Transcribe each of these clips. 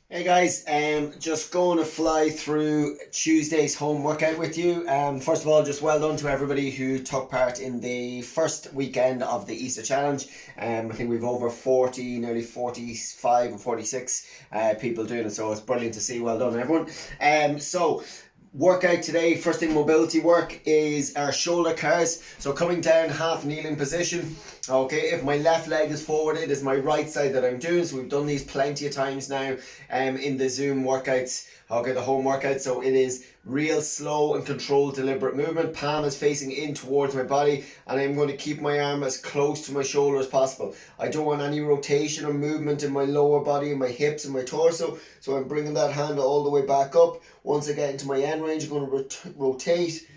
Hey guys, just going to fly through Tuesday's home workout with you. First of all, just well done to everybody who took part in the first weekend of the Easter Challenge. I think we've over 40, nearly 45 or 46 people doing it, so it's brilliant to see. Well done, everyone. So workout today, first thing mobility work is our shoulder cars. So coming down half kneeling position. Okay, if my left leg is forward, it is my right side that I'm doing. So we've done these plenty of times now in the Zoom workouts, okay, the home workouts. So it is real slow and controlled deliberate movement. Palm is facing in towards my body, and I'm going to keep my arm as close to my shoulder as possible. I don't want any rotation or movement in my lower body and my hips and my torso, so I'm bringing that hand all the way back up. Once I get into my end range, I'm going to rotate,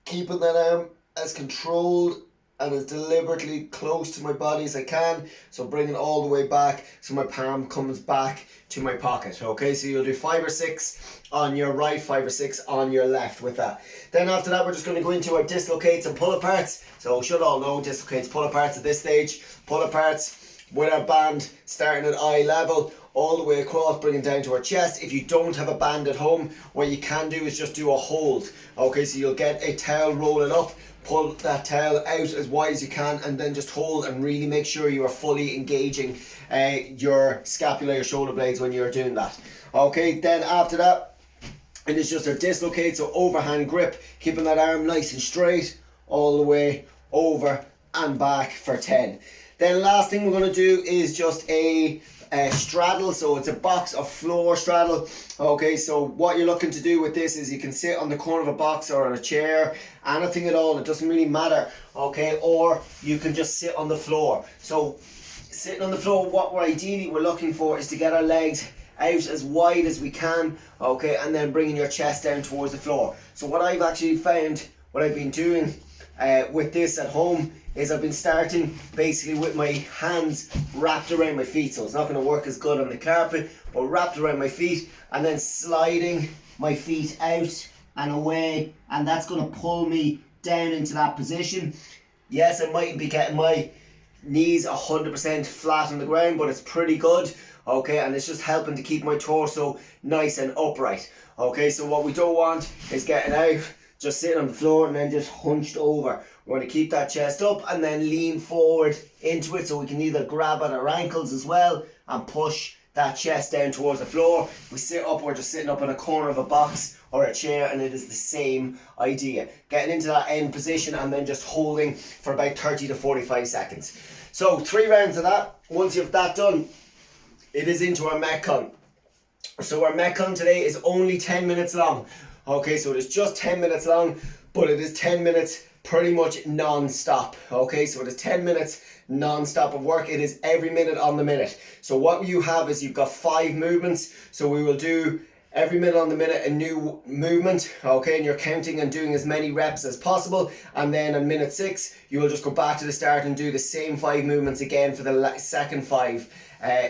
keeping that arm as controlled and as deliberately close to my body as I can. So bring it all the way back so my palm comes back to my pocket. Okay, so you'll do 5 or 6 on your right, 5 or 6 on your left with that. Then after that, we're just going to go into our dislocates and pull aparts. So should all know dislocates, pull aparts at this stage. Pull aparts with our band starting at eye level all the way across, bringing down to our chest. If you don't have a band at home, what you can do is just do a hold. Okay, so you'll get a towel, roll it up, pull that towel out as wide as you can, and then just hold and really make sure you are fully engaging your scapula, your shoulder blades when you're doing that. Okay, then after that, it is just a dislocate, so overhand grip, keeping that arm nice and straight all the way over and back for 10. Then last thing we're going to do is just a straddle. So it's a box of floor straddle. Okay, so what you're looking to do with this is you can sit on the corner of a box or on a chair, anything at all, it doesn't really matter. Okay, or you can just sit on the floor. So sitting on the floor, what we're looking for is to get our legs out as wide as we can, okay, and then bringing your chest down towards the floor. So what I've actually found, what I've been doing with this at home, is I've been starting basically with my hands wrapped around my feet. So it's not going to work as good on the carpet, but wrapped around my feet, and then sliding my feet out and away, and that's going to pull me down into that position. Yes, I mightn't be getting my knees 100% flat on the ground, but it's pretty good. Okay, and it's just helping to keep my torso nice and upright. Okay, so what we don't want is getting out, just sitting on the floor and then just hunched over. We want to keep that chest up and then lean forward into it, so we can either grab at our ankles as well and push that chest down towards the floor. If we sit up, we're just sitting up in a corner of a box or a chair, and it is the same idea. Getting into that end position and then just holding for about 30 to 45 seconds. So 3 rounds of that. Once you've that done, it is into our Metcon. So our Metcon today is only 10 minutes long. Okay, so it is just 10 minutes long, but it is 10 minutes pretty much non-stop. Okay, so it is 10 minutes non-stop of work. It is every minute on the minute. So what you have is you've got 5 movements. So we will do every minute on the minute a new movement, okay, and you're counting and doing as many reps as possible, and then on minute 6 you will just go back to the start and do the same 5 movements again for the second 5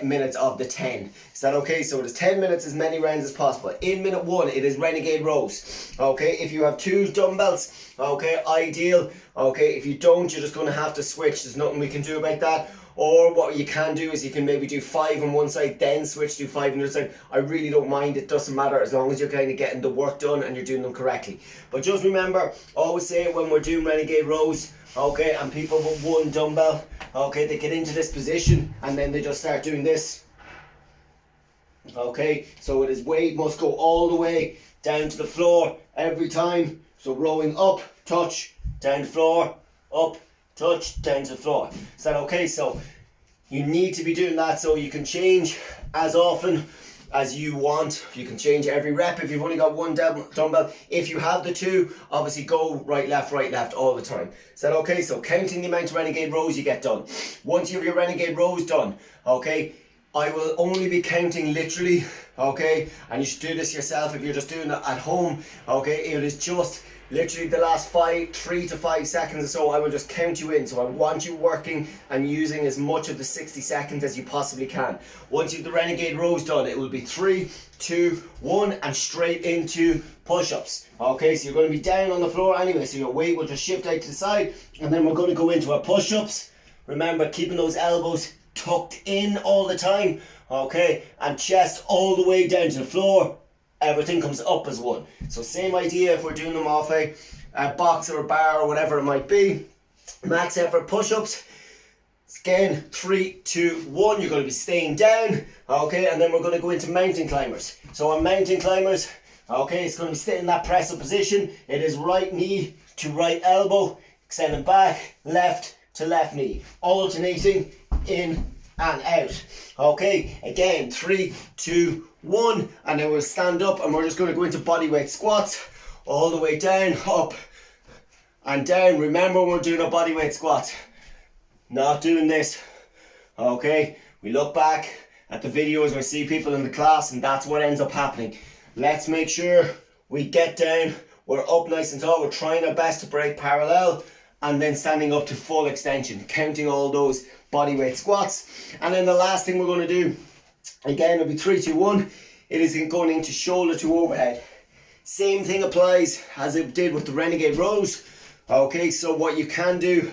minutes of the 10. Is that okay? So it is 10 minutes, as many rounds as possible. In minute 1 it is renegade rows. Okay, if you have 2 dumbbells, okay, ideal. Okay, if you don't, you're just going to have to switch. There's nothing we can do about that. Or what you can do is you can maybe do 5 on one side, then switch to 5 on the other side. I really don't mind, it doesn't matter, as long as you're kind of getting the work done and you're doing them correctly. But just remember, always say it when we're doing renegade rows, okay, and people with 1 dumbbell, okay, they get into this position and then they just start doing this. Okay, so it is weight must go all the way down to the floor every time. So rowing up, touch, down the floor, up, touch, down to the floor. Is that okay? So you need to be doing that, so you can change as often as you want. You can change every rep if you've only got 1 dumbbell. If you have the 2, obviously go right left all the time. Is that okay? So counting the amount of renegade rows you get done. Once you have your renegade rows done, okay, I will only be counting literally, okay, and you should do this yourself if you're just doing it at home, okay, it is just literally the last 3 to 5 seconds or so. I will just count you in, so I want you working and using as much of the 60 seconds as you possibly can. Once you've the renegade rows done, it will be 3, 2, 1 and straight into push-ups. Okay, so you're going to be down on the floor anyway, so your weight will just shift out to the side, and then we're going to go into our push-ups. Remember, keeping those elbows tucked in all the time. okay, and chest all the way down to the floor. Everything comes up as one. So same idea if we're doing them off a box or a bar or whatever it might be. Max effort push-ups. Again, 3, 2, 1. You're going to be staying down, okay, and then we're going to go into mountain climbers. So on mountain climbers, okay, it's going to be staying in that press-up position. It is right knee to right elbow, extending back, left to left knee, alternating in and out. Okay, again, 3, 2, 1, and then we'll stand up and we're just going to go into bodyweight squats all the way down, up and down. Remember, we're doing a bodyweight squat, not doing this. Okay, we look back at the videos, we see people in the class, and that's what ends up happening. Let's make sure we get down, we're up nice and tall, we're trying our best to break parallel, and then standing up to full extension, counting all those bodyweight squats. And then the last thing we're going to do, again, it'll be 3, 2, 1. It is going into shoulder to overhead. Same thing applies as it did with the Renegade rows. Okay, so what you can do,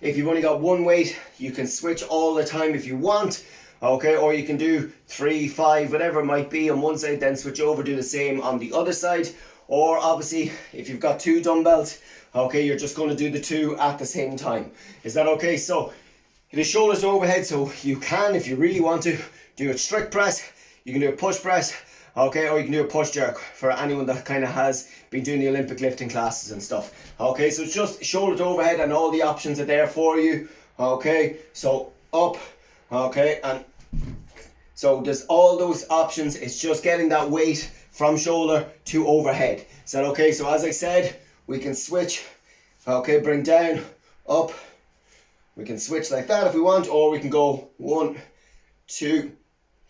if you've only got one weight, you can switch all the time if you want. Okay, or you can do 3, 5, whatever it might be on one side, then switch over, do the same on the other side. Or obviously, if you've got 2 dumbbells, okay, you're just going to do the 2 at the same time. Is that okay? So it is shoulders to overhead, so you can, if you really want to, do a strict press, you can do a push press, okay, or you can do a push jerk for anyone that kind of has been doing the Olympic lifting classes and stuff. Okay, so it's just shoulder to overhead and all the options are there for you. Okay, so up, okay, and so there's all those options. It's just getting that weight from shoulder to overhead. Is that okay? So as I said, we can switch, okay, bring down, up. We can switch like that if we want, or we can go 1, 2,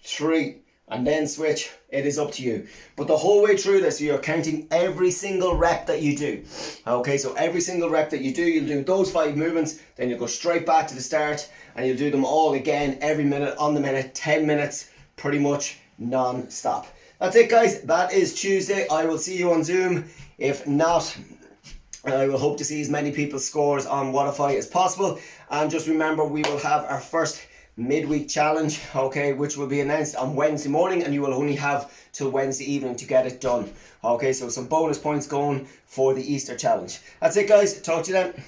3, and then switch. It is up to you. But the whole way through this, you're counting every single rep that you do. Okay, so every single rep that you do, you'll do those 5 movements, then you'll go straight back to the start, and you'll do them all again every minute, on the minute, 10 minutes, pretty much non-stop. That's it, guys. That is Tuesday. I will see you on Zoom. If not, I will hope to see as many people's scores on Wodify as possible. And just remember, we will have our first midweek challenge, okay, which will be announced on Wednesday morning, and you will only have till Wednesday evening to get it done. Okay, so some bonus points going for the Easter challenge. That's it, guys. Talk to you then.